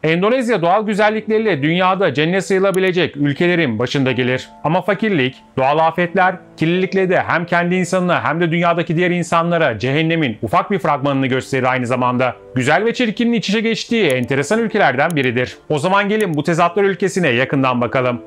Endonezya doğal güzellikleriyle dünyada cennet sayılabilecek ülkelerin başında gelir. Ama fakirlik, doğal afetler, kirlilikle de hem kendi insanına hem de dünyadaki diğer insanlara cehennemin ufak bir fragmanını gösterir aynı zamanda. Güzel ve çirkinin iç içe geçtiği enteresan ülkelerden biridir. O zaman gelin bu tezatlar ülkesine yakından bakalım.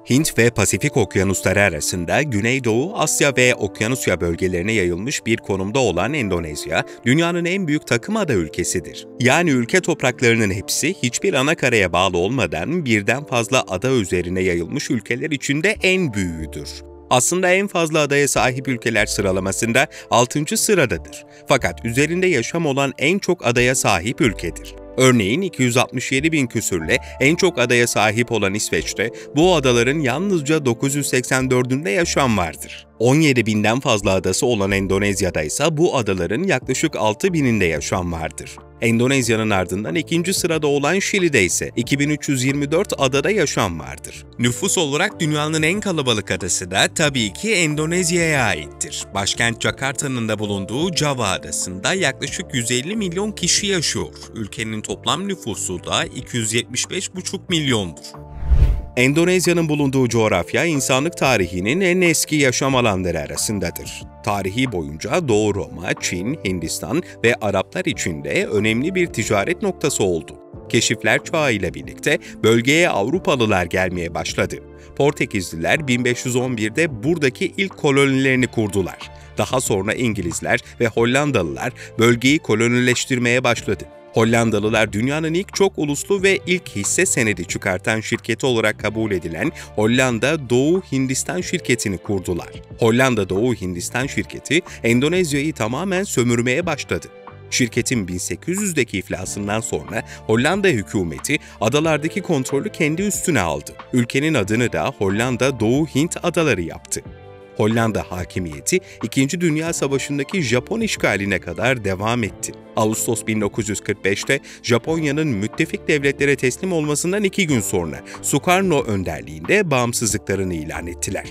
Hint ve Pasifik okyanusları arasında Güneydoğu Asya ve Okyanusya bölgelerine yayılmış bir konumda olan Endonezya, dünyanın en büyük takımada ülkesidir. Yani ülke topraklarının hepsi hiçbir ana karaya bağlı olmadan birden fazla ada üzerine yayılmış ülkeler içinde en büyüğüdür. Aslında en fazla adaya sahip ülkeler sıralamasında 6. sıradadır. Fakat üzerinde yaşam olan en çok adaya sahip ülkedir. Örneğin 267 bin küsürle en çok adaya sahip olan İsveç'te bu adaların yalnızca 984'ünde yaşam vardır. 17 binden fazla adası olan Endonezya'da ise bu adaların yaklaşık 6 bininde yaşam vardır. Endonezya'nın ardından ikinci sırada olan Şili'de ise 2324 adada yaşam vardır. Nüfus olarak dünyanın en kalabalık adası da tabii ki Endonezya'ya aittir. Başkent Jakarta'nın da bulunduğu Java Adası'nda yaklaşık 150 milyon kişi yaşıyor. Ülkenin toplam nüfusu da 275,5 milyondur. Endonezya'nın bulunduğu coğrafya, insanlık tarihinin en eski yaşam alanları arasındadır. Tarihi boyunca Doğu Roma, Çin, Hindistan ve Araplar için de önemli bir ticaret noktası oldu. Keşifler çağı ile birlikte bölgeye Avrupalılar gelmeye başladı. Portekizliler 1511'de buradaki ilk kolonilerini kurdular. Daha sonra İngilizler ve Hollandalılar bölgeyi kolonileştirmeye başladı. Hollandalılar dünyanın ilk çok uluslu ve ilk hisse senedi çıkartan şirketi olarak kabul edilen Hollanda Doğu Hindistan şirketini kurdular. Hollanda Doğu Hindistan şirketi Endonezya'yı tamamen sömürmeye başladı. Şirketin 1800'deki iflasından sonra Hollanda hükümeti adalardaki kontrolü kendi üstüne aldı. Ülkenin adını da Hollanda Doğu Hint Adaları yaptı. Hollanda hakimiyeti 2. Dünya Savaşı'ndaki Japon işgaline kadar devam etti. Ağustos 1945'te Japonya'nın müttefik devletlere teslim olmasından 2 gün sonra Sukarno önderliğinde bağımsızlıklarını ilan ettiler.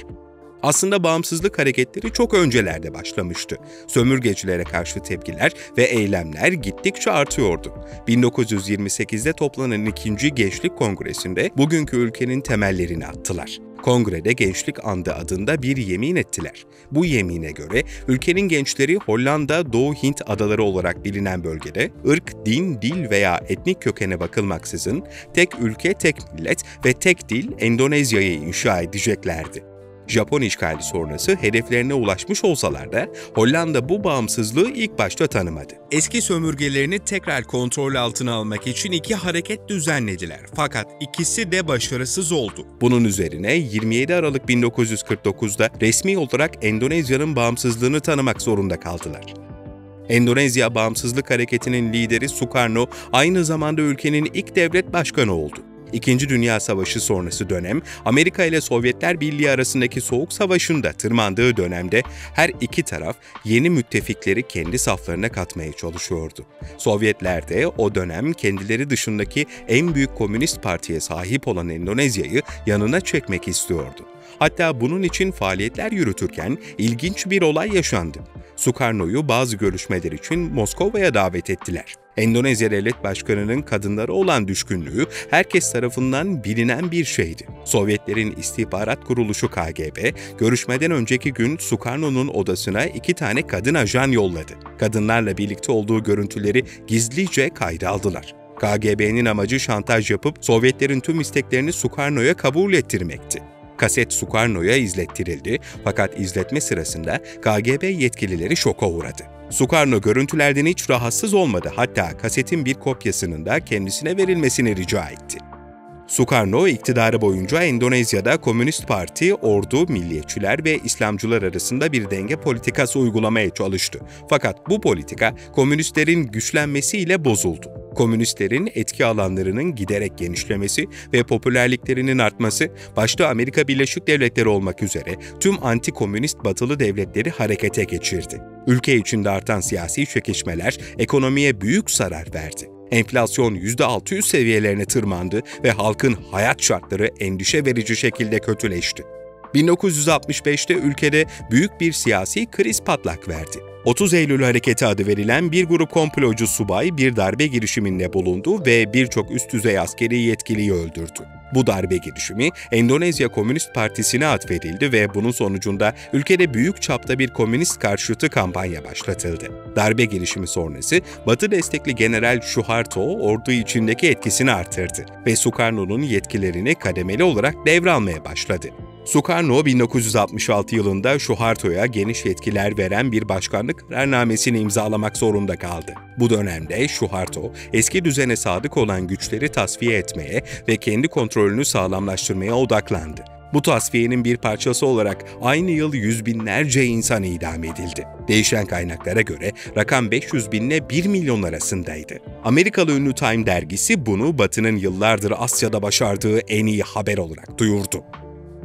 Aslında bağımsızlık hareketleri çok öncelerde başlamıştı. Sömürgecilere karşı tepkiler ve eylemler gittikçe artıyordu. 1928'de toplanan 2. Gençlik Kongresi'nde bugünkü ülkenin temellerini attılar. Kongrede Gençlik Andı adında bir yemin ettiler. Bu yemine göre ülkenin gençleri Hollanda Doğu Hint Adaları olarak bilinen bölgede ırk, din, dil veya etnik kökene bakılmaksızın tek ülke, tek millet ve tek dil Endonezya'yı inşa edeceklerdi. Japon işgali sonrası hedeflerine ulaşmış olsalar da Hollanda bu bağımsızlığı ilk başta tanımadı. Eski sömürgelerini tekrar kontrol altına almak için 2 hareket düzenlediler. Fakat ikisi de başarısız oldu. Bunun üzerine 27 Aralık 1949'da resmi olarak Endonezya'nın bağımsızlığını tanımak zorunda kaldılar. Endonezya Bağımsızlık Hareketi'nin lideri Sukarno aynı zamanda ülkenin ilk devlet başkanı oldu. İkinci Dünya Savaşı sonrası dönem, Amerika ile Sovyetler Birliği arasındaki Soğuk Savaşı'nda tırmandığı dönemde her iki taraf yeni müttefikleri kendi saflarına katmaya çalışıyordu. Sovyetler de o dönem kendileri dışındaki en büyük komünist partiye sahip olan Endonezya'yı yanına çekmek istiyordu. Hatta bunun için faaliyetler yürütürken ilginç bir olay yaşandı. Sukarno'yu bazı görüşmeler için Moskova'ya davet ettiler. Endonezya Devlet Başkanı'nın kadınlara olan düşkünlüğü herkes tarafından bilinen bir şeydi. Sovyetlerin istihbarat kuruluşu KGB, görüşmeden önceki gün Sukarno'nun odasına 2 tane kadın ajan yolladı. Kadınlarla birlikte olduğu görüntüleri gizlice kayda aldılar. KGB'nin amacı şantaj yapıp Sovyetlerin tüm isteklerini Sukarno'ya kabul ettirmekti. Kaset Sukarno'ya izlettirildi fakat izletme sırasında KGB yetkilileri şoka uğradı. Sukarno görüntülerden hiç rahatsız olmadı, hatta kasetin bir kopyasının da kendisine verilmesini rica etti. Sukarno iktidarı boyunca Endonezya'da Komünist Parti, ordu, milliyetçiler ve İslamcılar arasında bir denge politikası uygulamaya çalıştı. Fakat bu politika komünistlerin güçlenmesiyle bozuldu. Komünistlerin etki alanlarının giderek genişlemesi ve popülerliklerinin artması, başta Amerika Birleşik Devletleri olmak üzere tüm anti-komünist batılı devletleri harekete geçirdi. Ülke içinde artan siyasi çekişmeler ekonomiye büyük zarar verdi. Enflasyon %600 seviyelerine tırmandı ve halkın hayat şartları endişe verici şekilde kötüleşti. 1965'te ülkede büyük bir siyasi kriz patlak verdi. 30 Eylül Hareketi adı verilen bir grup komplocu subay bir darbe girişiminde bulundu ve birçok üst düzey askeri yetkiliyi öldürdü. Bu darbe girişimi Endonezya Komünist Partisi'ne atfedildi ve bunun sonucunda ülkede büyük çapta bir komünist karşıtı kampanya başlatıldı. Darbe girişimi sonrası Batı destekli General Suharto ordu içindeki etkisini artırdı ve Sukarno'nun yetkilerini kademeli olarak devralmaya başladı. Sukarno 1966 yılında Suharto'ya geniş yetkiler veren bir başkanlık kararnamesini imzalamak zorunda kaldı. Bu dönemde Suharto, eski düzene sadık olan güçleri tasfiye etmeye ve kendi kontrolünü sağlamlaştırmaya odaklandı. Bu tasfiyenin bir parçası olarak aynı yıl yüz binlerce insan idam edildi. Değişen kaynaklara göre rakam 500 bin ile 1 milyon arasındaydı. Amerikalı ünlü Time dergisi bunu Batı'nın yıllardır Asya'da başardığı en iyi haber olarak duyurdu.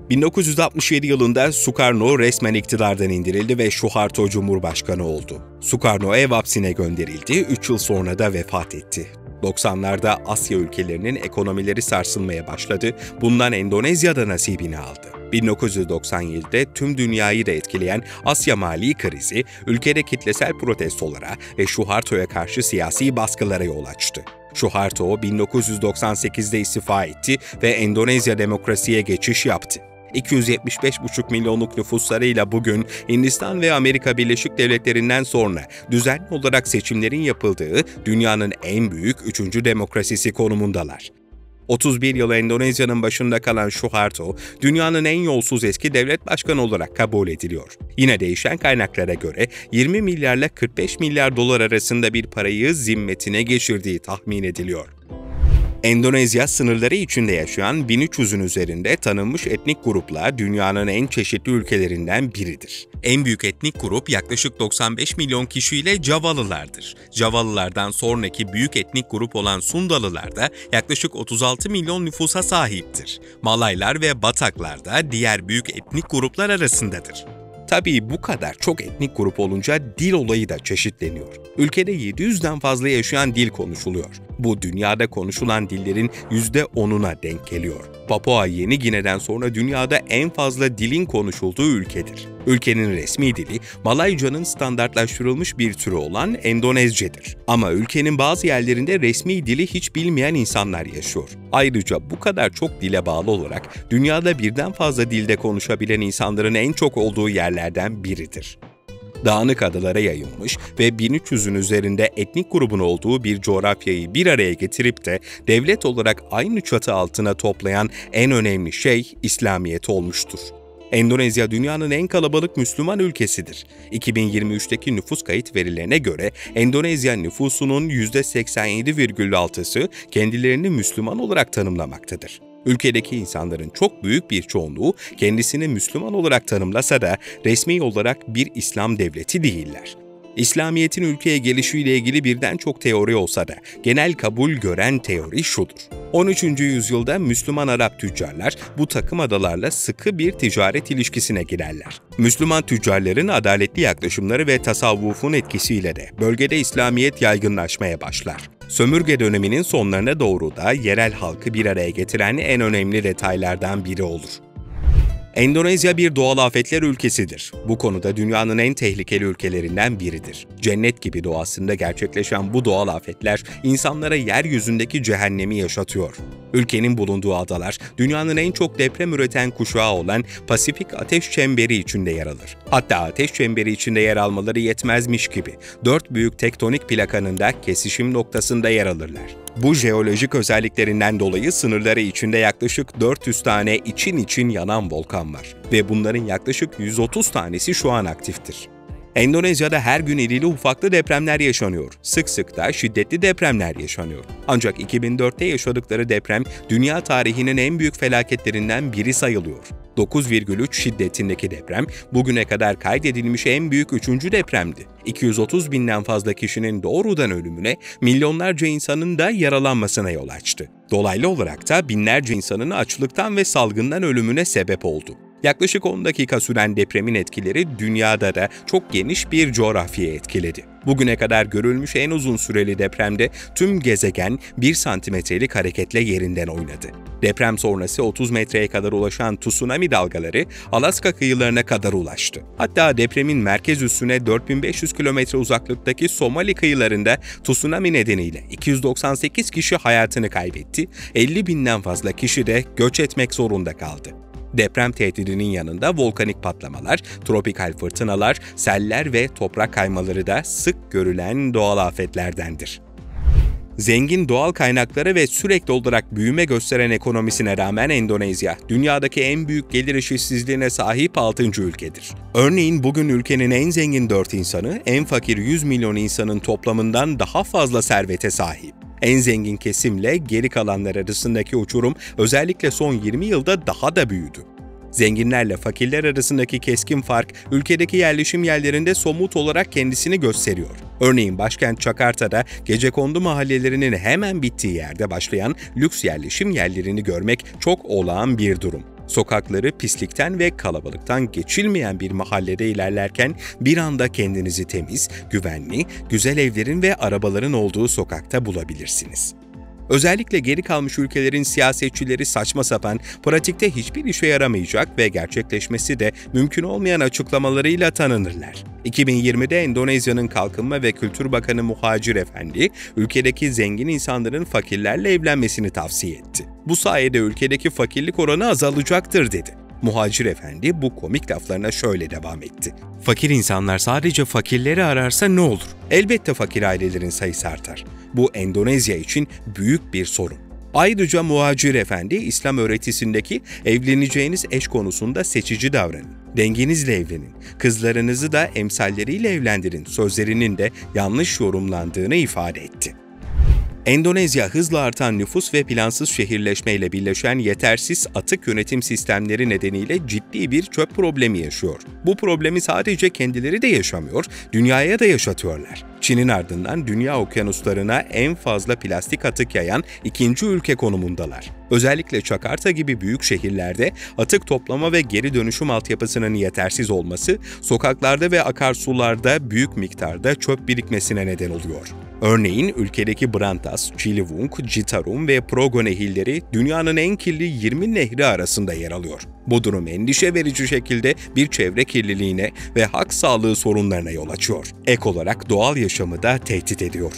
1967 yılında Sukarno resmen iktidardan indirildi ve Suharto Cumhurbaşkanı oldu. Sukarno ev hapsine gönderildi, 3 yıl sonra da vefat etti. 90'larda Asya ülkelerinin ekonomileri sarsılmaya başladı, bundan Endonezya'da nasibini aldı. 1997'de tüm dünyayı da etkileyen Asya mali krizi, ülkede kitlesel protestolara ve Suharto'ya karşı siyasi baskılara yol açtı. Suharto 1998'de istifa etti ve Endonezya demokrasiye geçiş yaptı. 275,5 milyonluk nüfuslarıyla bugün Hindistan ve Amerika Birleşik Devletleri'nden sonra düzenli olarak seçimlerin yapıldığı dünyanın en büyük 3. demokrasisi konumundalar. 31 yıl Endonezya'nın başında kalan Suharto, dünyanın en yolsuz eski devlet başkanı olarak kabul ediliyor. Yine değişen kaynaklara göre 20 milyarla 45 milyar dolar arasında bir parayı zimmetine geçirdiği tahmin ediliyor. Endonezya sınırları içinde yaşayan 1300'ün üzerinde tanınmış etnik grupla dünyanın en çeşitli ülkelerinden biridir. En büyük etnik grup yaklaşık 95 milyon kişiyle Javalılardır. Javalılardan sonraki büyük etnik grup olan Sundalılar da yaklaşık 36 milyon nüfusa sahiptir. Malaylar ve Bataklar da diğer büyük etnik gruplar arasındadır. Tabii bu kadar çok etnik grup olunca dil olayı da çeşitleniyor. Ülkede 700'den fazla yaşayan dil konuşuluyor. Bu dünyada konuşulan dillerin %10'una denk geliyor. Papua Yeni Gine'den sonra dünyada en fazla dilin konuşulduğu ülkedir. Ülkenin resmi dili Malayca'nın standartlaştırılmış bir türü olan Endonezcedir. Ama ülkenin bazı yerlerinde resmi dili hiç bilmeyen insanlar yaşıyor. Ayrıca bu kadar çok dile bağlı olarak dünyada birden fazla dilde konuşabilen insanların en çok olduğu yerlerden biridir. Dağınık adalara yayılmış ve 1300'ün üzerinde etnik grubun olduğu bir coğrafyayı bir araya getirip de devlet olarak aynı çatı altına toplayan en önemli şey İslamiyet olmuştur. Endonezya dünyanın en kalabalık Müslüman ülkesidir. 2023'teki nüfus kayıt verilerine göre Endonezya nüfusunun %87,6'sı kendilerini Müslüman olarak tanımlamaktadır. Ülkedeki insanların çok büyük bir çoğunluğu kendisini Müslüman olarak tanımlasa da resmi olarak bir İslam devleti değiller. İslamiyet'in ülkeye gelişiyle ilgili birden çok teori olsa da genel kabul gören teori şudur. 13. yüzyılda Müslüman Arap tüccarlar bu takım adalarla sıkı bir ticaret ilişkisine girerler. Müslüman tüccarların adaletli yaklaşımları ve tasavvufun etkisiyle de bölgede İslamiyet yaygınlaşmaya başlar. Sömürge döneminin sonlarına doğru da yerel halkı bir araya getiren en önemli detaylardan biri olur. Endonezya bir doğal afetler ülkesidir. Bu konuda dünyanın en tehlikeli ülkelerinden biridir. Cennet gibi doğasında gerçekleşen bu doğal afetler insanlara yeryüzündeki cehennemi yaşatıyor. Ülkenin bulunduğu adalar, dünyanın en çok deprem üreten kuşağı olan Pasifik Ateş Çemberi içinde yer alır. Hatta Ateş Çemberi içinde yer almaları yetmezmiş gibi, 4 büyük tektonik plakanın da kesişim noktasında yer alırlar. Bu jeolojik özelliklerinden dolayı sınırları içinde yaklaşık 400 tane için yanan volkan var ve bunların yaklaşık 130 tanesi şu an aktiftir. Endonezya'da her gün irili ufaklı depremler yaşanıyor. Sık sık da şiddetli depremler yaşanıyor. Ancak 2004'te yaşadıkları deprem dünya tarihinin en büyük felaketlerinden biri sayılıyor. 9,3 şiddetindeki deprem bugüne kadar kaydedilmiş en büyük 3. depremdi. 230 binden fazla kişinin doğrudan ölümüne, milyonlarca insanın da yaralanmasına yol açtı. Dolaylı olarak da binlerce insanın açlıktan ve salgından ölümüne sebep oldu. Yaklaşık 10 dakika süren depremin etkileri dünyada da çok geniş bir coğrafyayı etkiledi. Bugüne kadar görülmüş en uzun süreli depremde tüm gezegen 1 santimetrelik hareketle yerinden oynadı. Deprem sonrası 30 metreye kadar ulaşan tsunami dalgaları Alaska kıyılarına kadar ulaştı. Hatta depremin merkez üssüne 4500 kilometre uzaklıktaki Somali kıyılarında tsunami nedeniyle 298 kişi hayatını kaybetti, 50 binden fazla kişi de göç etmek zorunda kaldı. Deprem tehdidinin yanında volkanik patlamalar, tropikal fırtınalar, seller ve toprak kaymaları da sık görülen doğal afetlerdendir. Zengin doğal kaynakları ve sürekli olarak büyüme gösteren ekonomisine rağmen Endonezya, dünyadaki en büyük gelir eşitsizliğine sahip 6. ülkedir. Örneğin bugün ülkenin en zengin 4 insanı, en fakir 100 milyon insanın toplamından daha fazla servete sahip. En zengin kesimle geri kalanlar arasındaki uçurum özellikle son 20 yılda daha da büyüdü. Zenginlerle fakirler arasındaki keskin fark ülkedeki yerleşim yerlerinde somut olarak kendisini gösteriyor. Örneğin başkent Jakarta'da gecekondu mahallelerinin hemen bittiği yerde başlayan lüks yerleşim yerlerini görmek çok olağan bir durum. Sokakları pislikten ve kalabalıktan geçilmeyen bir mahallede ilerlerken bir anda kendinizi temiz, güvenli, güzel evlerin ve arabaların olduğu sokakta bulabilirsiniz. Özellikle geri kalmış ülkelerin siyasetçileri saçma sapan, pratikte hiçbir işe yaramayacak ve gerçekleşmesi de mümkün olmayan açıklamalarıyla tanınırlar. 2020'de Endonezya'nın Kalkınma ve Kültür Bakanı Muhacir Efendi, ülkedeki zengin insanların fakirlerle evlenmesini tavsiye etti. Bu sayede ülkedeki fakirlik oranı azalacaktır dedi. Muhacir Efendi bu komik laflarına şöyle devam etti. Fakir insanlar sadece fakirleri ararsa ne olur? Elbette fakir ailelerin sayısı artar. Bu Endonezya için büyük bir sorun. Ayrıca Muhacir Efendi, İslam öğretisindeki evleneceğiniz eş konusunda seçici davranın. Dengenizle evlenin, kızlarınızı da emsalleriyle evlendirin sözlerinin de yanlış yorumlandığını ifade etti. Endonezya hızla artan nüfus ve plansız şehirleşmeyle birleşen yetersiz atık yönetim sistemleri nedeniyle ciddi bir çöp problemi yaşıyor. Bu problemi sadece kendileri de yaşamıyor, dünyaya da yaşatıyorlar. Çin'in ardından dünya okyanuslarına en fazla plastik atık yayan 2. ülke konumundalar. Özellikle Jakarta gibi büyük şehirlerde atık toplama ve geri dönüşüm altyapısının yetersiz olması, sokaklarda ve akarsularda büyük miktarda çöp birikmesine neden oluyor. Örneğin ülkedeki Brantas, Ciliwung, Citarum ve Progo nehirleri dünyanın en kirli 20 nehri arasında yer alıyor. Bu durum endişe verici şekilde bir çevre kirliliğine ve halk sağlığı sorunlarına yol açıyor. Ek olarak doğal yaşamı da tehdit ediyor.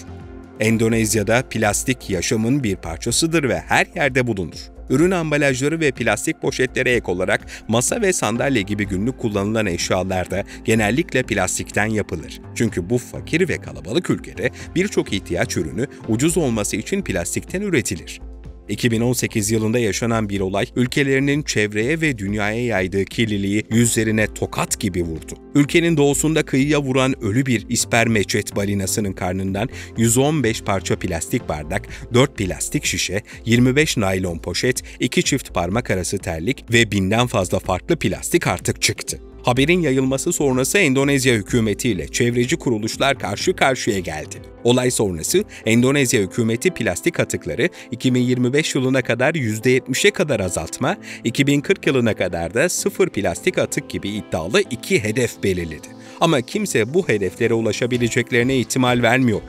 Endonezya'da plastik yaşamın bir parçasıdır ve her yerde bulunur. Ürün ambalajları ve plastik poşetlere ek olarak masa ve sandalye gibi günlük kullanılan eşyalar da genellikle plastikten yapılır. Çünkü bu fakir ve kalabalık ülkede birçok ihtiyaç ürünü ucuz olması için plastikten üretilir. 2018 yılında yaşanan bir olay, ülkelerinin çevreye ve dünyaya yaydığı kirliliği yüzlerine tokat gibi vurdu. Ülkenin doğusunda kıyıya vuran ölü bir ispermeçet balinasının karnından 115 parça plastik bardak, 4 plastik şişe, 25 naylon poşet, 2 çift parmak arası terlik ve 1000'den fazla farklı plastik artık çıktı. Haberin yayılması sonrası Endonezya hükümeti ile çevreci kuruluşlar karşı karşıya geldi. Olay sonrası Endonezya hükümeti plastik atıkları 2025 yılına kadar %70'e kadar azaltma, 2040 yılına kadar da sıfır plastik atık gibi iddialı 2 hedef belirledi. Ama kimse bu hedeflere ulaşabileceklerine ihtimal vermiyor.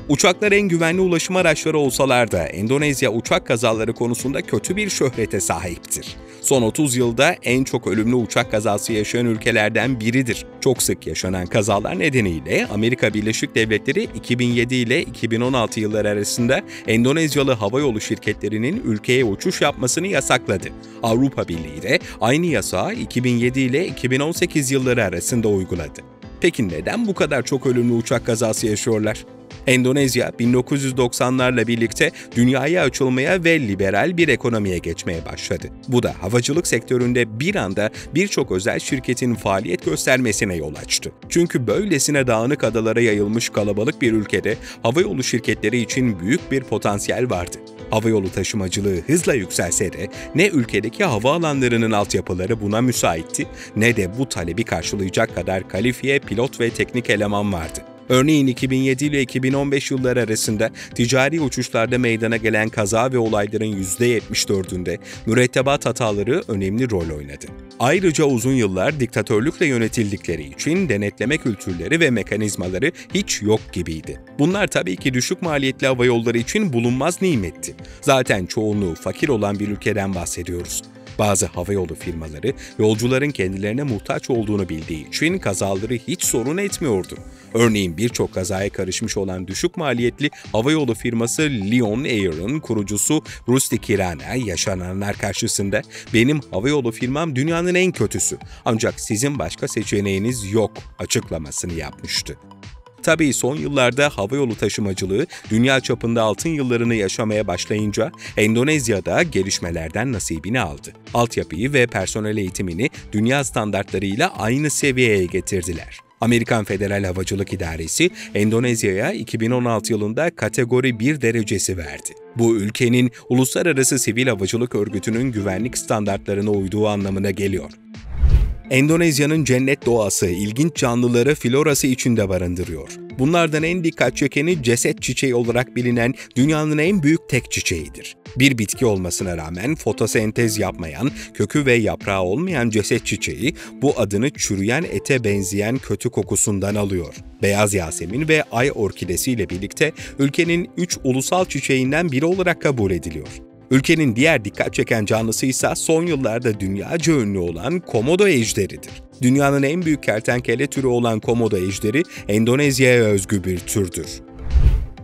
Uçaklar en güvenli ulaşım araçları olsalar da Endonezya uçak kazaları konusunda kötü bir şöhrete sahiptir. Son 30 yılda en çok ölümlü uçak kazası yaşayan ülkelerden biridir. Çok sık yaşanan kazalar nedeniyle Amerika Birleşik Devletleri 2007 ile 2016 yılları arasında Endonezyalı havayolu şirketlerinin ülkeye uçuş yapmasını yasakladı. Avrupa Birliği de aynı yasağı 2007 ile 2018 yılları arasında uyguladı. Peki neden bu kadar çok ölümlü uçak kazası yaşıyorlar? Endonezya, 1990'larla birlikte dünyaya açılmaya ve liberal bir ekonomiye geçmeye başladı. Bu da havacılık sektöründe bir anda birçok özel şirketin faaliyet göstermesine yol açtı. Çünkü böylesine dağınık adalara yayılmış kalabalık bir ülkede havayolu şirketleri için büyük bir potansiyel vardı. Havayolu taşımacılığı hızla yükselse de ne ülkedeki havaalanlarının altyapıları buna müsaitti ne de bu talebi karşılayacak kadar kalifiye pilot ve teknik eleman vardı. Örneğin 2007 ile 2015 yılları arasında ticari uçuşlarda meydana gelen kaza ve olayların %74'ünde mürettebat hataları önemli rol oynadı. Ayrıca uzun yıllar diktatörlükle yönetildikleri için denetleme kültürleri ve mekanizmaları hiç yok gibiydi. Bunlar tabii ki düşük maliyetli havayolları için bulunmaz nimetti. Zaten çoğunluğu fakir olan bir ülkeden bahsediyoruz. Bazı havayolu firmaları yolcuların kendilerine muhtaç olduğunu bildiği için kazaları hiç sorun etmiyordu. Örneğin birçok kazaya karışmış olan düşük maliyetli havayolu firması Lion Air'ın kurucusu Rusty Kirana yaşananlar karşısında "Benim havayolu firmam dünyanın en kötüsü, ancak sizin başka seçeneğiniz yok" açıklamasını yapmıştı. Tabii son yıllarda havayolu taşımacılığı dünya çapında altın yıllarını yaşamaya başlayınca Endonezya'da gelişmelerden nasibini aldı. Altyapıyı ve personel eğitimini dünya standartlarıyla aynı seviyeye getirdiler. Amerikan Federal Havacılık İdaresi, Endonezya'ya 2016 yılında kategori 1 derecesi verdi. Bu ülkenin Uluslararası Sivil Havacılık Örgütü'nün güvenlik standartlarına uyduğu anlamına geliyor. Endonezya'nın cennet doğası, ilginç canlıları, florası içinde barındırıyor. Bunlardan en dikkat çekeni ceset çiçeği olarak bilinen dünyanın en büyük tek çiçeğidir. Bir bitki olmasına rağmen fotosentez yapmayan, kökü ve yaprağı olmayan ceset çiçeği bu adını çürüyen ete benzeyen kötü kokusundan alıyor. Beyaz yasemin ve ay orkidesi ile birlikte ülkenin 3 ulusal çiçeğinden biri olarak kabul ediliyor. Ülkenin diğer dikkat çeken canlısı ise son yıllarda dünyaca ünlü olan komodo ejderidir. Dünyanın en büyük kertenkele türü olan komodo ejderi Endonezya'ya özgü bir türdür.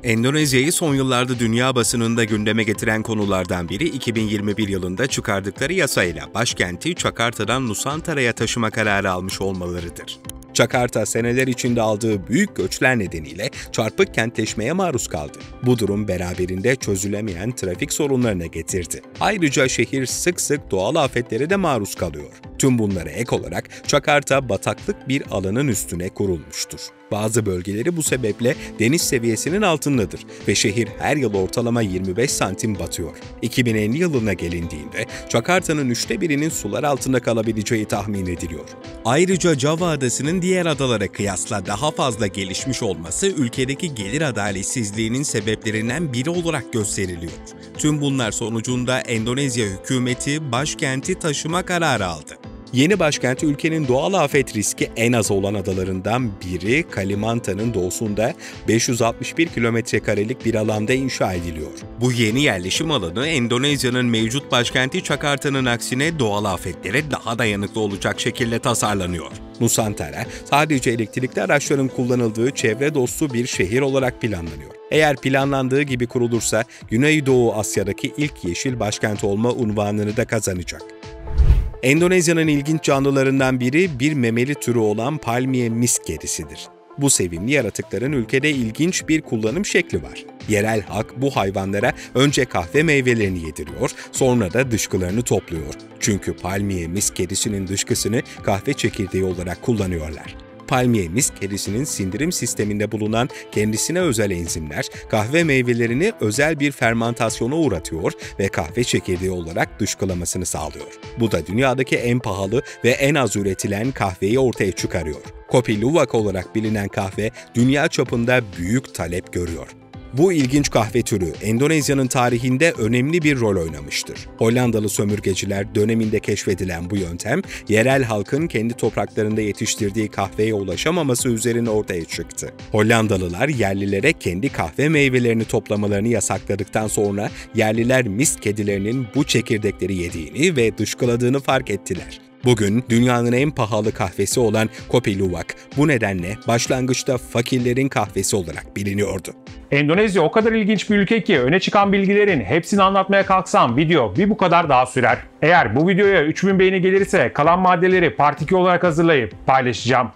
Endonezya'yı son yıllarda dünya basınında gündeme getiren konulardan biri 2021 yılında çıkardıkları yasayla başkenti Jakarta'dan Nusantara'ya taşıma kararı almış olmalarıdır. Jakarta seneler içinde aldığı büyük göçler nedeniyle çarpık kentleşmeye maruz kaldı. Bu durum beraberinde çözülemeyen trafik sorunlarına getirdi. Ayrıca şehir sık sık doğal afetlere de maruz kalıyor. Tüm bunlara ek olarak Jakarta bataklık bir alanın üstüne kurulmuştur. Bazı bölgeleri bu sebeple deniz seviyesinin altındadır ve şehir her yıl ortalama 25 santim batıyor. 2050 yılına gelindiğinde Jakarta'nın 1/3'inin sular altında kalabileceği tahmin ediliyor. Ayrıca Java Adası'nın diğer adalara kıyasla daha fazla gelişmiş olması ülkedeki gelir adaletsizliğinin sebeplerinden biri olarak gösteriliyor. Tüm bunlar sonucunda Endonezya hükümeti başkenti taşıma kararı aldı. Yeni başkent ülkenin doğal afet riski en az olan adalarından biri Kalimantan'ın doğusunda 561 kilometrekarelik bir alanda inşa ediliyor. Bu yeni yerleşim alanı Endonezya'nın mevcut başkenti Jakarta'nın aksine doğal afetlere daha dayanıklı olacak şekilde tasarlanıyor. Nusantara sadece elektrikli araçların kullanıldığı çevre dostu bir şehir olarak planlanıyor. Eğer planlandığı gibi kurulursa Güneydoğu Asya'daki ilk yeşil başkent olma unvanını da kazanacak. Endonezya'nın ilginç canlılarından biri bir memeli türü olan palmiye miskerisidir. Bu sevimli yaratıkların ülkede ilginç bir kullanım şekli var. Yerel halk bu hayvanlara önce kahve meyvelerini yediriyor, sonra da dışkılarını topluyor. Çünkü palmiye miskerisinin dışkısını kahve çekirdeği olarak kullanıyorlar. Palmiye miskerisinin sindirim sisteminde bulunan kendisine özel enzimler kahve meyvelerini özel bir fermentasyona uğratıyor ve kahve çekirdeği olarak dışkılamasını sağlıyor. Bu da dünyadaki en pahalı ve en az üretilen kahveyi ortaya çıkarıyor. Kopi Luwak olarak bilinen kahve dünya çapında büyük talep görüyor. Bu ilginç kahve türü Endonezya'nın tarihinde önemli bir rol oynamıştır. Hollandalı sömürgeciler döneminde keşfedilen bu yöntem, yerel halkın kendi topraklarında yetiştirdiği kahveye ulaşamaması üzerine ortaya çıktı. Hollandalılar yerlilere kendi kahve meyvelerini toplamalarını yasakladıktan sonra yerliler mis kedilerinin bu çekirdekleri yediğini ve dışkıladığını fark ettiler. Bugün dünyanın en pahalı kahvesi olan Kopi Luwak bu nedenle başlangıçta fakirlerin kahvesi olarak biliniyordu. Endonezya o kadar ilginç bir ülke ki öne çıkan bilgilerin hepsini anlatmaya kalksam video bir bu kadar daha sürer. Eğer bu videoya 3000 beğeni gelirse kalan maddeleri Part 2 olarak hazırlayıp paylaşacağım.